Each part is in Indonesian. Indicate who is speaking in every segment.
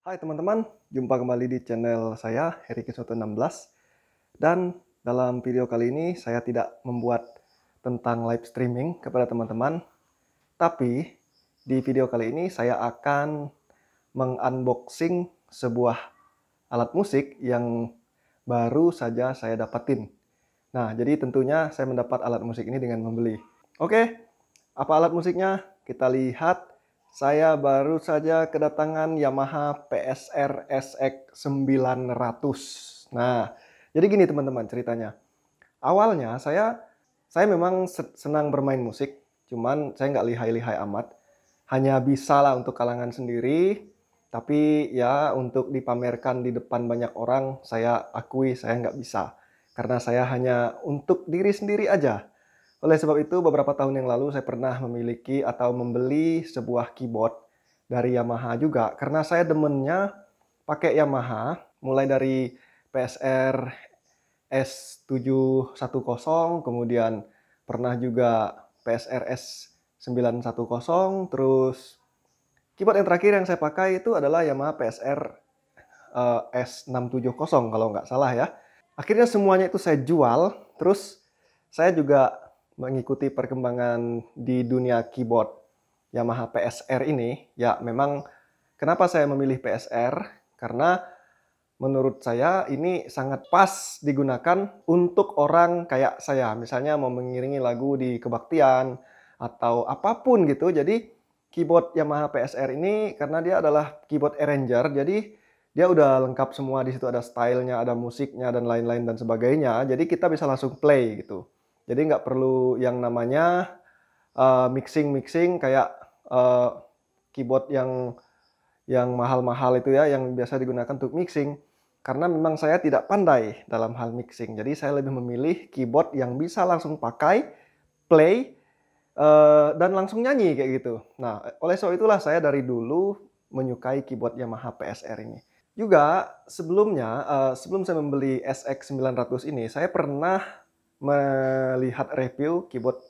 Speaker 1: Hai teman-teman, jumpa kembali di channel saya, Heri Kiswoto 16. Dan dalam video kali ini saya tidak membuat tentang live streaming kepada teman-teman. Tapi di video kali ini saya akan mengunboxing sebuah alat musik yang baru saja saya dapatin. Nah, jadi tentunya saya mendapat alat musik ini dengan membeli. Oke, apa alat musiknya? Kita lihat. Saya baru saja kedatangan Yamaha PSR SX 900. Nah, jadi gini teman-teman ceritanya. Awalnya saya memang senang bermain musik, cuman saya nggak lihai-lihai amat. Hanya bisa lah untuk kalangan sendiri, tapi ya untuk dipamerkan di depan banyak orang, saya akui saya nggak bisa. Karena saya hanya untuk diri sendiri aja. Oleh sebab itu, beberapa tahun yang lalu saya pernah memiliki atau membeli sebuah keyboard dari Yamaha juga. Karena saya demennya pakai Yamaha, mulai dari PSR S710, kemudian pernah juga PSR S910, terus keyboard yang terakhir yang saya pakai itu adalah Yamaha PSR S670 kalau nggak salah ya. Akhirnya semuanya itu saya jual, terus saya juga mengikuti perkembangan di dunia keyboard Yamaha PSR ini. Ya memang kenapa saya memilih PSR? Karena menurut saya ini sangat pas digunakan untuk orang kayak saya. Misalnya mau mengiringi lagu di kebaktian atau apapun gitu. Jadi keyboard Yamaha PSR ini karena dia adalah keyboard arranger, jadi dia udah lengkap semua. Di situ ada stylenya, ada musiknya dan lain-lain dan sebagainya. Jadi kita bisa langsung play gitu. Jadi nggak perlu yang namanya mixing kayak eh, keyboard yang mahal-mahal itu ya, yang biasa digunakan untuk mixing. Karena memang saya tidak pandai dalam hal mixing. Jadi saya lebih memilih keyboard yang bisa langsung pakai, play, dan langsung nyanyi kayak gitu. Nah, oleh sebab itulah saya dari dulu menyukai keyboard Yamaha PSR ini. Juga sebelumnya, sebelum saya membeli SX 900 ini, saya pernah melihat review keyboard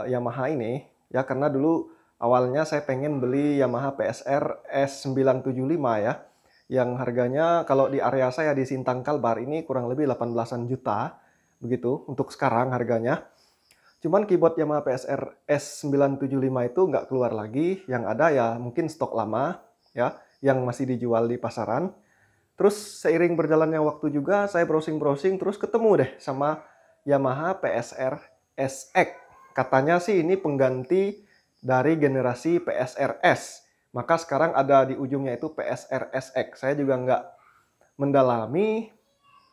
Speaker 1: Yamaha ini. Ya, karena dulu awalnya saya pengen beli Yamaha PSR S975 ya. Yang harganya kalau di area saya di Sintang Kalbar ini kurang lebih 18-an juta. Begitu untuk sekarang harganya. Cuman keyboard Yamaha PSR S975 itu nggak keluar lagi. Yang ada ya mungkin stok lama ya, yang masih dijual di pasaran. Terus seiring berjalannya waktu juga saya browsing-browsing terus ketemu deh sama Yamaha PSR SX. Katanya sih ini pengganti dari generasi PSRS. Maka sekarang ada di ujungnya itu PSR SX. Saya juga nggak mendalami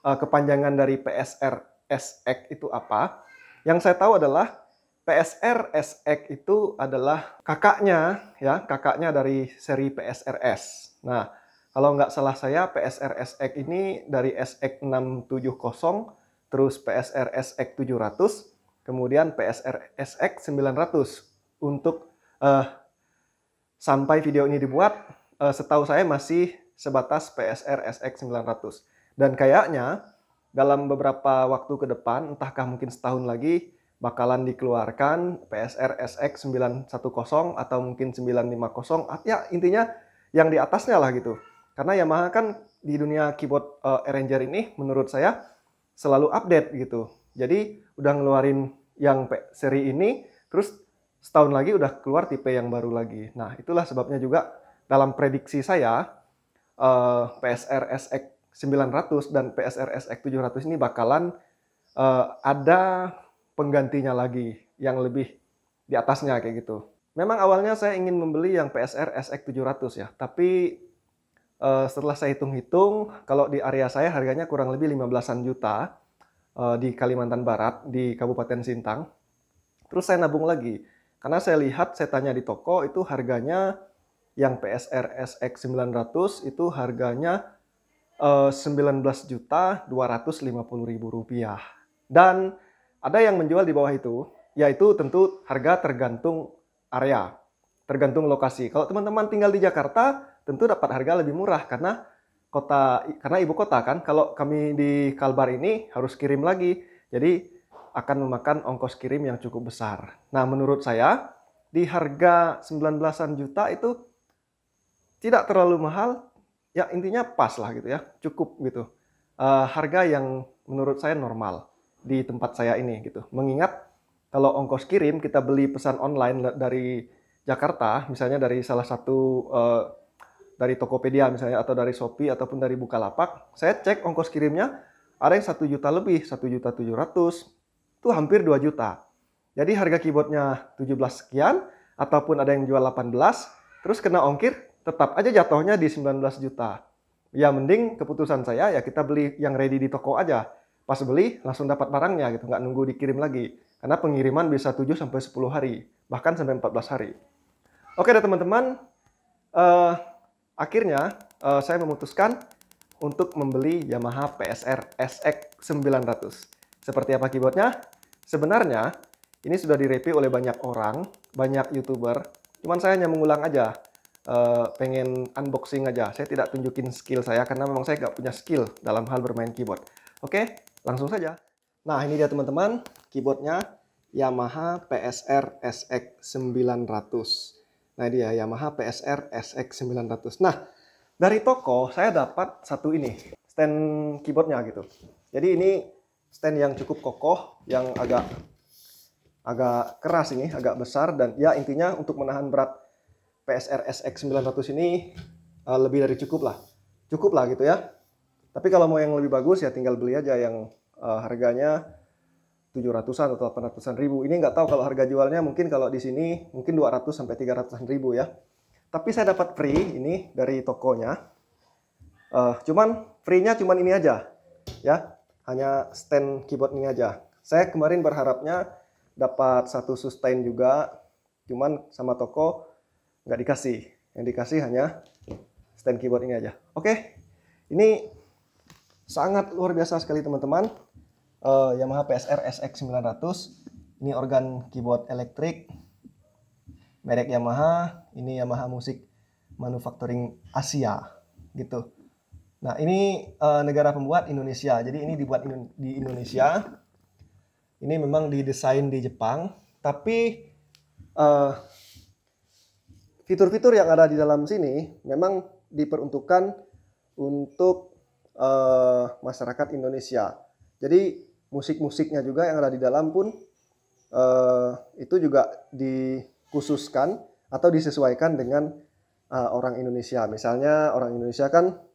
Speaker 1: kepanjangan dari PSR SX itu apa. Yang saya tahu adalah PSR SX itu adalah kakaknya ya, kakaknya dari seri PSRS. Nah, kalau nggak salah saya PSR SX ini dari SX 670, terus PSR SX 700, kemudian PSR SX 900. Untuk sampai video ini dibuat, setahu saya masih sebatas PSR SX 900. Dan kayaknya dalam beberapa waktu ke depan, entahkah mungkin setahun lagi, bakalan dikeluarkan PSR SX 910 atau mungkin 950. Ya intinya yang di atasnya lah gitu. Karena Yamaha kan di dunia keyboard arranger ini menurut saya selalu update gitu. Jadi udah ngeluarin yang seri ini, terus setahun lagi udah keluar tipe yang baru lagi. Nah, itulah sebabnya juga dalam prediksi saya PSR SX 900 dan PSR SX 700 ini bakalan ada penggantinya lagi yang lebih di atasnya kayak gitu. Memang awalnya saya ingin membeli yang PSR SX 700 ya, tapi setelah saya hitung-hitung, kalau di area saya harganya kurang lebih 15-an juta di Kalimantan Barat, di Kabupaten Sintang. Terus saya nabung lagi. Karena saya lihat, saya tanya di toko, itu harganya yang PSR SX 900 itu harganya 19.250.000 rupiah. Dan ada yang menjual di bawah itu, yaitu tentu harga tergantung area, tergantung lokasi. Kalau teman-teman tinggal di Jakarta, tentu dapat harga lebih murah karena ibu kota kan. Kalau kami di Kalbar ini harus kirim lagi. Jadi akan memakan ongkos kirim yang cukup besar. Nah, menurut saya di harga 19-an juta itu tidak terlalu mahal, ya intinya pas lah gitu ya, cukup gitu. Harga yang menurut saya normal di tempat saya ini gitu. Mengingat kalau ongkos kirim kita beli pesan online dari Jakarta, misalnya dari salah satu dari Tokopedia misalnya atau dari Shopee ataupun dari Bukalapak, saya cek ongkos kirimnya ada yang 1 juta lebih, 1.700.000, itu hampir 2 juta. Jadi harga keyboardnya 17 sekian, ataupun ada yang jual 18, terus kena ongkir, tetap aja jatuhnya di 19 juta. Ya mending keputusan saya ya kita beli yang ready di toko aja. Pas beli langsung dapat barangnya gitu, nggak nunggu dikirim lagi. Karena pengiriman bisa 7-10 hari, bahkan sampai 14 hari. Oke deh teman-teman, eh, akhirnya saya memutuskan untuk membeli Yamaha PSR SX 900. Seperti apa keyboardnya? Sebenarnya ini sudah direview oleh banyak orang, banyak YouTuber. Cuman saya hanya mengulang aja, pengen unboxing aja. Saya tidak tunjukin skill saya karena memang saya nggak punya skill dalam hal bermain keyboard. Oke, langsung saja. Nah ini dia teman-teman, keyboardnya Yamaha PSR SX 900. Nah dia Yamaha PSR SX 900. Nah dari toko saya dapat satu ini, stand keyboardnya gitu. Jadi ini stand yang cukup kokoh, yang agak keras ini, agak besar, dan ya intinya untuk menahan berat PSR SX 900 ini lebih dari cukup lah. Cukup lah gitu ya. Tapi kalau mau yang lebih bagus ya tinggal beli aja yang harganya 700-an atau 800-an ribu. Ini nggak tahu kalau harga jualnya, mungkin kalau di sini mungkin 200 sampai 300-an ribu ya. Tapi saya dapat free ini dari tokonya. Cuman free-nya cuman ini aja ya. Hanya stand keyboard ini aja. Saya kemarin berharapnya dapat satu sustain juga. Cuman sama toko nggak dikasih. Yang dikasih hanya stand keyboard ini aja. Oke. Ini sangat luar biasa sekali teman-teman. Yamaha PSR SX 900. Ini organ keyboard elektrik. Merek Yamaha, ini Yamaha Music Manufacturing Asia gitu. Nah ini negara pembuat Indonesia, jadi ini dibuat di Indonesia. Ini memang didesain di Jepang, tapi fitur-fitur yang ada di dalam sini memang diperuntukkan untuk masyarakat Indonesia. Jadi musik-musiknya juga yang ada di dalam pun itu juga dikhususkan atau disesuaikan dengan orang Indonesia. Misalnya orang Indonesia kan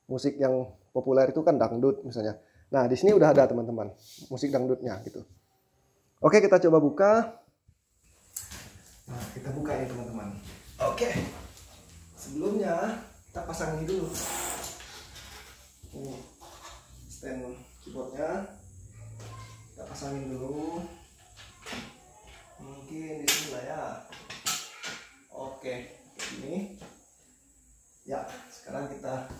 Speaker 1: musik yang populer itu kan dangdut misalnya. Nah di sini udah ada teman-teman musik dangdutnya gitu. Oke kita coba buka. Nah kita buka ini teman-teman. Oke. Sebelumnya kita pasang ini dulu. Ini stand keyboardnya. Kita pasangin dulu. Mungkin di sini lah ya. Oke, ini. Ya, sekarang kita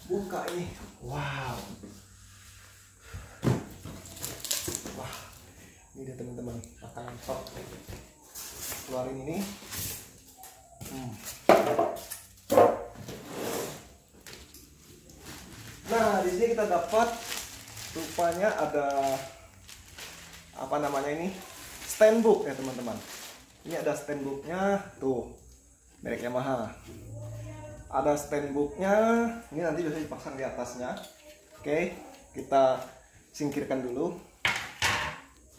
Speaker 1: buka ini. Wow. Wah. Ini dia teman-teman, pakangan top. Keluarin ini. Nah, di sini kita dapat rupanya ada apa namanya ini? Stand book ya teman-teman. Ini ada stand booknya tuh, merek Yamaha. Ada stand booknya, ini nanti bisa dipasang di atasnya. Oke, kita singkirkan dulu.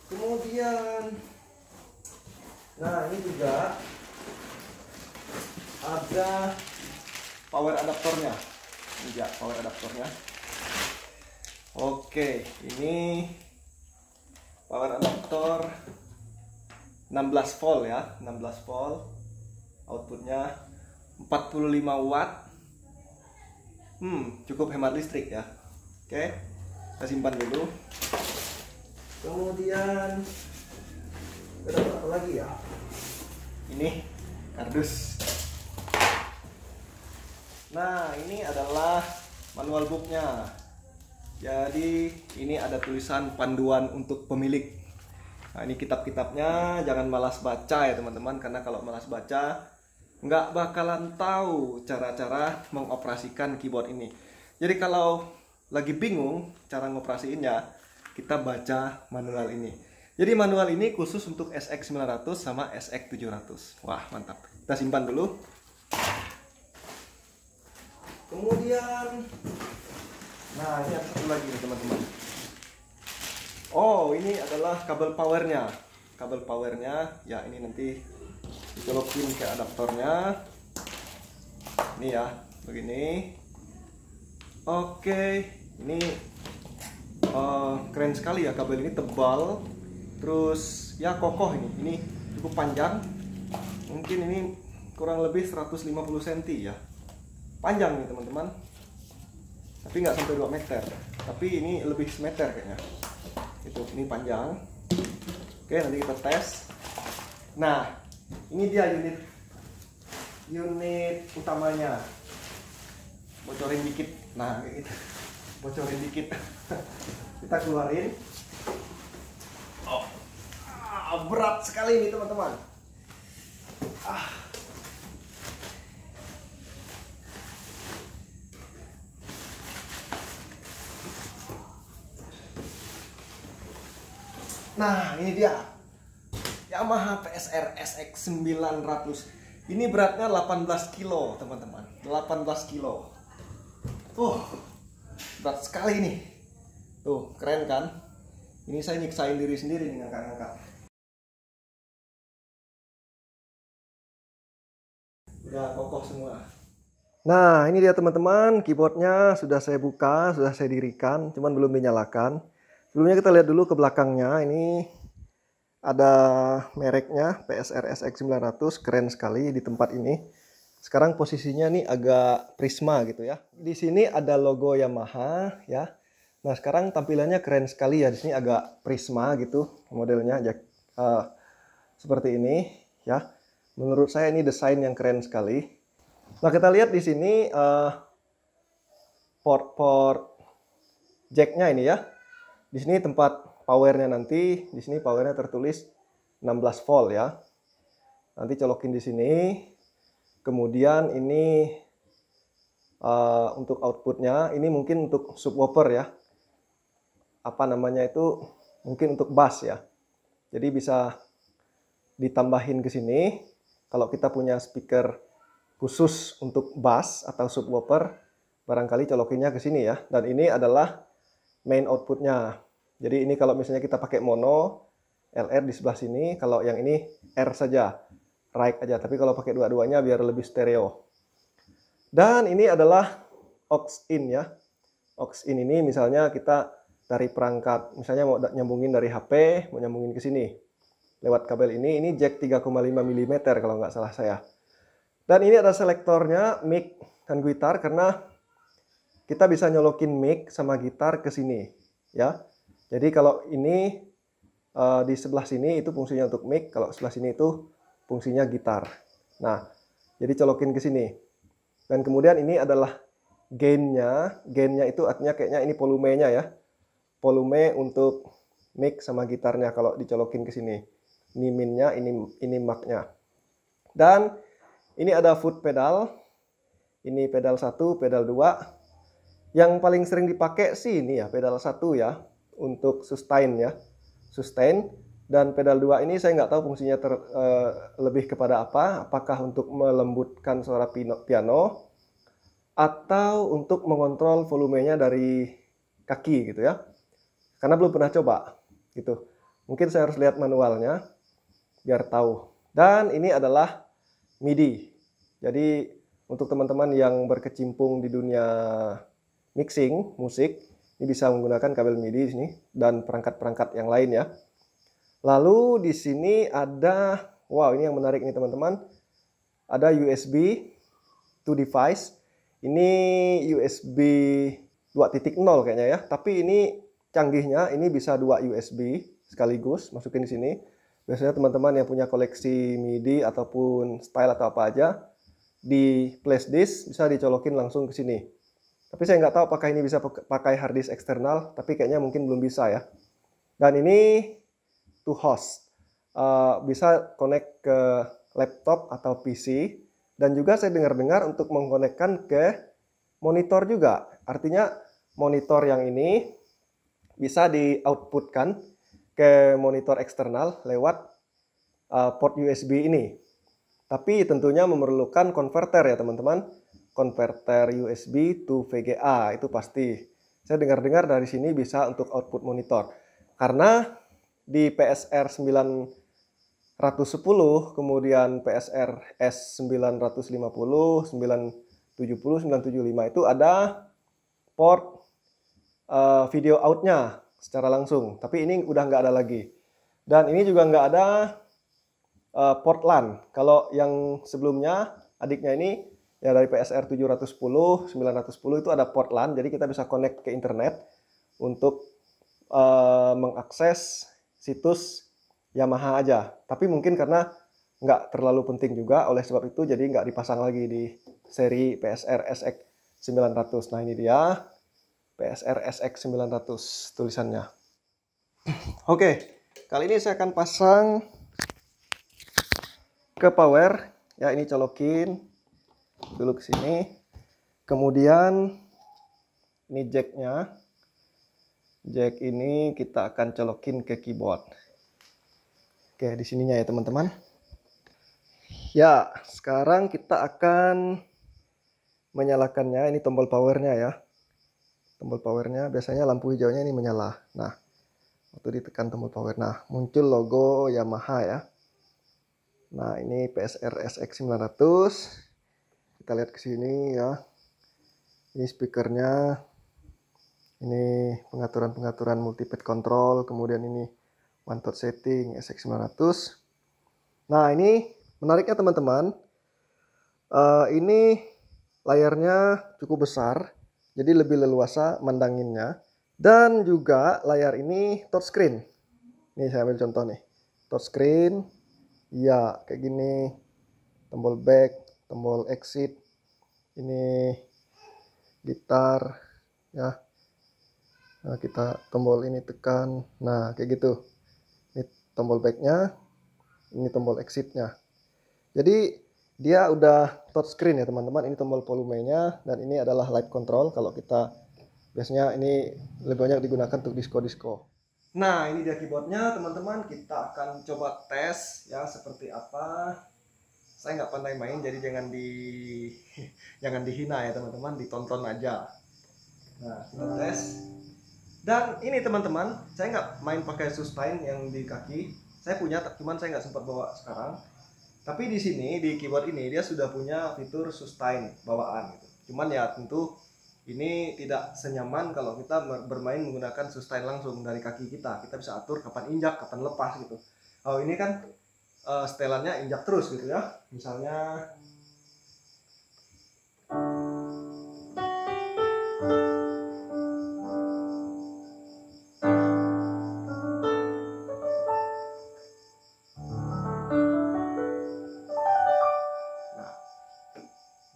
Speaker 1: Kemudian, nah ini juga ada power adaptornya. Ini ya power adaptornya. Oke, ini power adaptor 16 volt ya, 16 volt. Outputnya 45 watt. Cukup hemat listrik ya. Oke, kita simpan dulu. Kemudian kita dapat apa lagi ya? Ini kardus. Nah, ini adalah manual booknya. Jadi ini ada tulisan panduan untuk pemilik. Nah ini kitab-kitabnya, jangan malas baca ya teman-teman, karena kalau malas baca nggak bakalan tahu cara-cara mengoperasikan keyboard ini. Jadi kalau lagi bingung cara ngoperasiinnya, kita baca manual ini. Jadi manual ini khusus untuk SX 900 sama SX 700. Wah mantap. Kita simpan dulu. Kemudian, nah ini ada satu lagi nih teman-teman. Oh, ini adalah kabel powernya. Kabel powernya, ya ini nanti dicolokin ke adaptornya. Ini ya, begini. Oke, ini keren sekali ya, kabel ini tebal. Terus ya kokoh ini. Ini cukup panjang. Mungkin ini kurang lebih 150 cm ya. Panjang nih teman-teman. Tapi nggak sampai 2 meter. Tapi ini lebih semeter kayaknya. Itu, ini panjang. Oke, nanti kita tes. Nah, ini dia unit utamanya. Bocorin dikit. Nah, kayak gitu. Bocorin dikit. Kita keluarin. Oh, berat sekali ini teman-teman. Nah, ini dia Yamaha PSR SX 900. Ini beratnya 18 kilo, teman-teman. 18 kilo. Berat sekali nih. Tuh, keren kan? Ini saya nyiksain diri sendiri nih ngangkat-ngangkat. Udah kokoh semua. Nah, ini dia teman-teman, keyboardnya sudah saya buka, sudah saya dirikan, cuman belum dinyalakan. Sebelumnya kita lihat dulu ke belakangnya. Ini ada mereknya PSR SX 900, keren sekali di tempat ini. Sekarang posisinya nih agak prisma gitu ya. Di sini ada logo Yamaha ya. Nah, sekarang tampilannya keren sekali ya. Di sini agak prisma gitu modelnya, seperti ini ya. Menurut saya ini desain yang keren sekali. Nah, kita lihat di sini port jacknya ini ya. Di sini tempat powernya nanti, di sini powernya tertulis 16 volt ya. Nanti colokin di sini. Kemudian ini untuk outputnya, ini mungkin untuk subwoofer ya. Apa namanya itu? Mungkin untuk bass ya. Jadi bisa ditambahin ke sini. Kalau kita punya speaker khusus untuk bass atau subwoofer, barangkali colokinnya ke sini ya. Dan ini adalah main outputnya. Jadi ini kalau misalnya kita pakai mono, LR di sebelah sini, kalau yang ini R saja, right aja. Tapi kalau pakai dua-duanya biar lebih stereo. Dan ini adalah aux in ya. Aux in ini misalnya kita dari perangkat, misalnya mau nyambungin dari HP, mau nyambungin ke sini. Lewat kabel ini jack 3,5 mm kalau nggak salah saya. Dan ini ada selektornya mic dan gitar, karena kita bisa nyolokin mic sama gitar ke sini ya. Jadi kalau ini di sebelah sini itu fungsinya untuk mic, kalau sebelah sini itu fungsinya gitar. Nah, jadi colokin ke sini. Dan kemudian ini adalah gainnya. Gainnya itu artinya kayaknya ini volumenya ya. Volume untuk mic sama gitarnya kalau dicolokin ke sini. Ini minnya, ini max-nya. Dan ini ada foot pedal. Ini pedal 1, pedal 2. Yang paling sering dipakai sih ini ya, pedal 1 ya, untuk sustain ya. Sustain. Dan pedal 2 ini saya nggak tahu fungsinya lebih kepada apa. Apakah untuk melembutkan suara piano, atau untuk mengontrol volumenya dari kaki gitu ya. Karena belum pernah coba gitu. Mungkin saya harus lihat manualnya biar tahu. Dan ini adalah MIDI. Jadi untuk teman-teman yang berkecimpung di dunia mixing musik, ini bisa menggunakan kabel MIDI di sini dan perangkat-perangkat yang lain ya. Lalu di sini ada, wow ini yang menarik nih teman-teman, ada USB to device. Ini USB 2.0 kayaknya ya, tapi ini canggihnya ini bisa 2 USB sekaligus masukin di sini. Biasanya teman-teman yang punya koleksi MIDI ataupun style atau apa aja, di flash disk bisa dicolokin langsung ke sini. Tapi saya nggak tahu apakah ini bisa pakai hard disk eksternal, tapi kayaknya mungkin belum bisa ya. Dan ini to host, bisa connect ke laptop atau PC. Dan juga saya dengar-dengar untuk mengkonekkan ke monitor juga. Artinya monitor yang ini bisa di-outputkan ke monitor eksternal lewat port USB ini. Tapi tentunya memerlukan konverter ya teman-teman. konverter USB to VGA, itu pasti. Saya dengar-dengar dari sini bisa untuk output monitor. Karena di PSR 910, kemudian PSR S950, 970, 975 itu ada port video outnya secara langsung. Tapi ini udah nggak ada lagi. Dan ini juga nggak ada port LAN. Kalau yang sebelumnya, adiknya ini, ya dari PSR 710, 910 itu ada port LAN. Jadi kita bisa connect ke internet untuk mengakses situs Yamaha aja. Tapi mungkin karena nggak terlalu penting juga, oleh sebab itu jadi nggak dipasang lagi di seri PSR SX 900. Nah ini dia PSR SX 900 tulisannya. Oke, kali ini saya akan pasang ke power. Ya, ini colokin dulu ke sini. Kemudian ini jacknya. Jack ini kita akan colokin ke keyboard. Oke, di sininya ya teman-teman. Ya, sekarang kita akan menyalakannya. Ini tombol powernya ya. Tombol powernya biasanya lampu hijaunya ini menyala. Nah, waktu ditekan tombol power, nah muncul logo Yamaha ya. Nah, ini PSR SX 900. Kita lihat ke sini ya. Ini speakernya. Ini pengaturan-pengaturan multipad control. Kemudian ini one touch setting SX 900. Nah, ini menariknya teman-teman. Ini layarnya cukup besar. Jadi lebih leluasa mandanginnya. Dan juga layar ini touchscreen. Ini saya ambil contoh nih. Touchscreen. Ya, kayak gini. Tombol back, tombol exit. Ini gitar. Ya. Nah, kita tombol ini tekan. Nah, kayak gitu. Ini tombol backnya. Ini tombol exitnya. Jadi, dia udah touchscreen ya teman-teman. Ini tombol volumenya. Dan ini adalah light control. Kalau kita, biasanya ini lebih banyak digunakan untuk disco-disco. Nah, ini dia keyboardnya teman-teman. Kita akan coba tes ya seperti apa. Saya nggak pandai main, jadi jangan dihina ya teman-teman, ditonton aja. Nah, kita tes. Dan ini teman-teman, saya nggak main pakai sustain yang di kaki. Saya punya, cuman saya nggak sempat bawa sekarang. Tapi di sini, di keyboard ini, dia sudah punya fitur sustain bawaan gitu. Cuman ya tentu ini tidak senyaman kalau kita bermain menggunakan sustain langsung dari kaki kita. Kita bisa atur kapan injak, kapan lepas gitu. Oh, ini kan setelannya injak terus gitu ya. Misalnya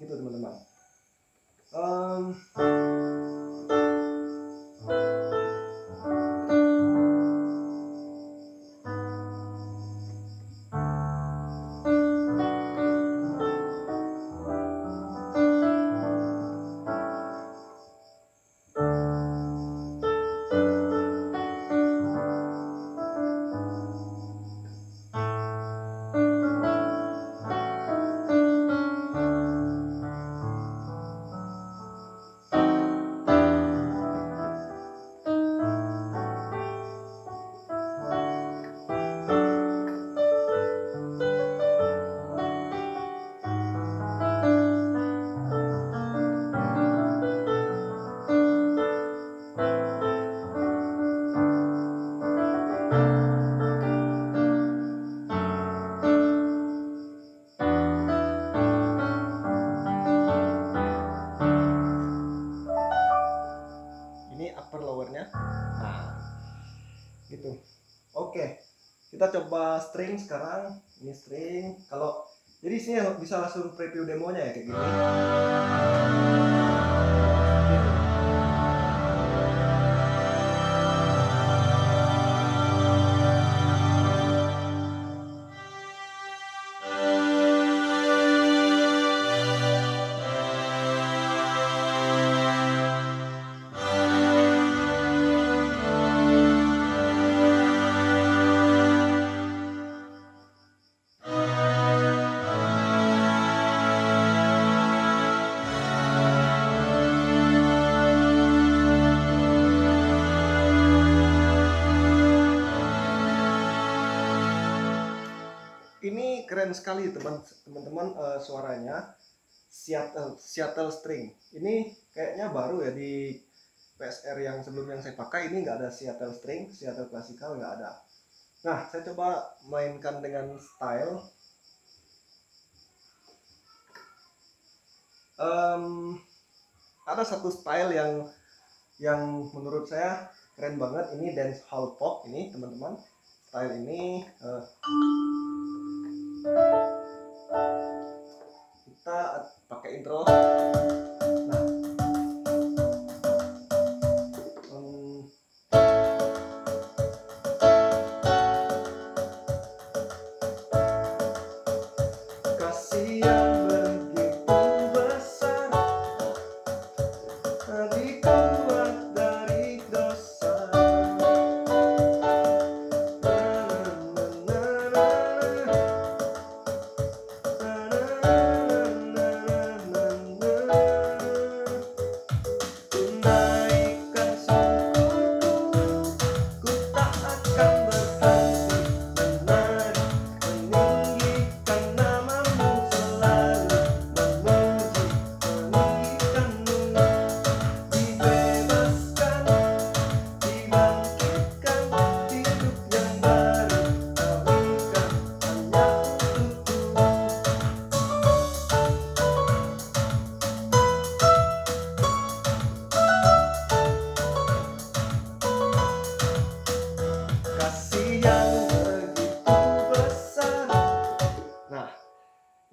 Speaker 1: gitu teman-teman. gitu. Oke, kita coba string sekarang. Ini string. Kalau jadi sini bisa langsung preview demonya ya kayak gini. keren sekali teman-teman, suaranya. Seattle String ini kayaknya baru ya di PSR yang sebelum yang saya pakai. Ini nggak ada Seattle String, Seattle Classical nggak ada. Nah, saya coba mainkan dengan style. Ada satu style yang menurut saya keren banget. Ini dancehall pop ini teman-teman. Style ini kita pakai intro. Nah, kasih yang begitu besar dibuat dari dosa.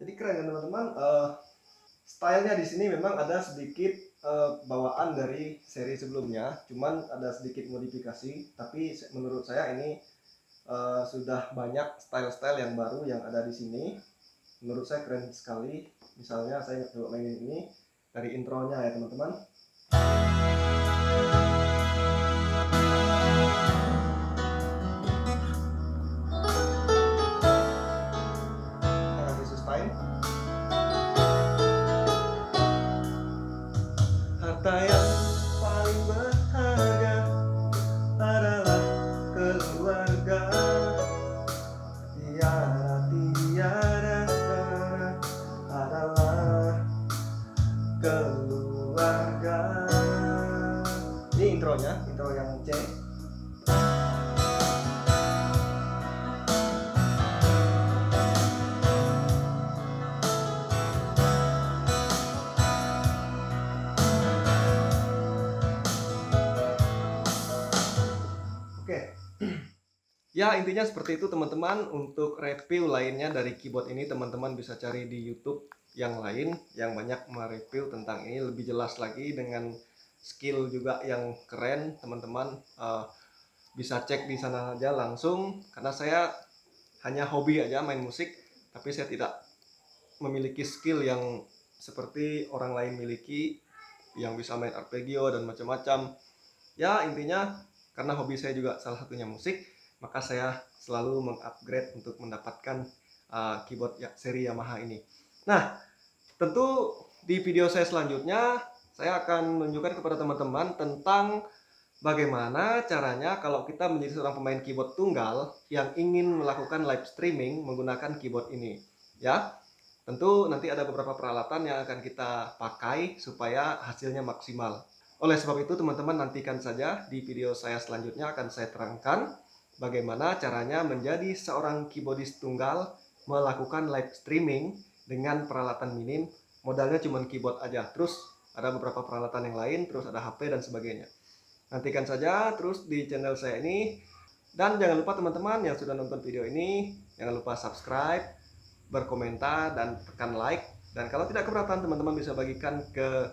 Speaker 1: Jadi keren kan teman-teman. Stylenya di sini memang ada sedikit bawaan dari seri sebelumnya, cuman ada sedikit modifikasi. Tapi menurut saya ini sudah banyak style-style yang baru yang ada di sini. Menurut saya keren sekali. Misalnya saya coba mainin ini dari intronya ya teman-teman. Harta yang paling berharga adalah keluarga. Tiada adalah keluarga. Ini intronya, intro yang C. Ya, intinya seperti itu teman-teman. Untuk review lainnya dari keyboard ini teman-teman bisa cari di YouTube yang lain yang banyak mereview tentang ini lebih jelas lagi dengan skill juga yang keren. Teman-teman bisa cek di sana aja langsung, karena saya hanya hobi aja main musik, tapi saya tidak memiliki skill yang seperti orang lain miliki yang bisa main arpeggio dan macam-macam. Ya, intinya karena hobi saya juga salah satunya musik, maka saya selalu mengupgrade untuk mendapatkan keyboard seri Yamaha ini. Nah, tentu di video saya selanjutnya saya akan menunjukkan kepada teman-teman tentang bagaimana caranya kalau kita menjadi seorang pemain keyboard tunggal yang ingin melakukan live streaming menggunakan keyboard ini. Ya, tentu nanti ada beberapa peralatan yang akan kita pakai supaya hasilnya maksimal. Oleh sebab itu teman-teman nantikan saja di video saya selanjutnya akan saya terangkan bagaimana caranya menjadi seorang keyboardist tunggal melakukan live streaming dengan peralatan minim. Modalnya cuma keyboard aja, terus ada beberapa peralatan yang lain, terus ada HP dan sebagainya. Nantikan saja terus di channel saya ini. Dan jangan lupa teman-teman yang sudah nonton video ini, jangan lupa subscribe, berkomentar, dan tekan like. Dan kalau tidak keberatan, teman-teman bisa bagikan ke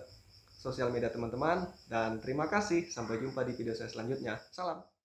Speaker 1: sosial media teman-teman. Dan terima kasih, sampai jumpa di video saya selanjutnya. Salam!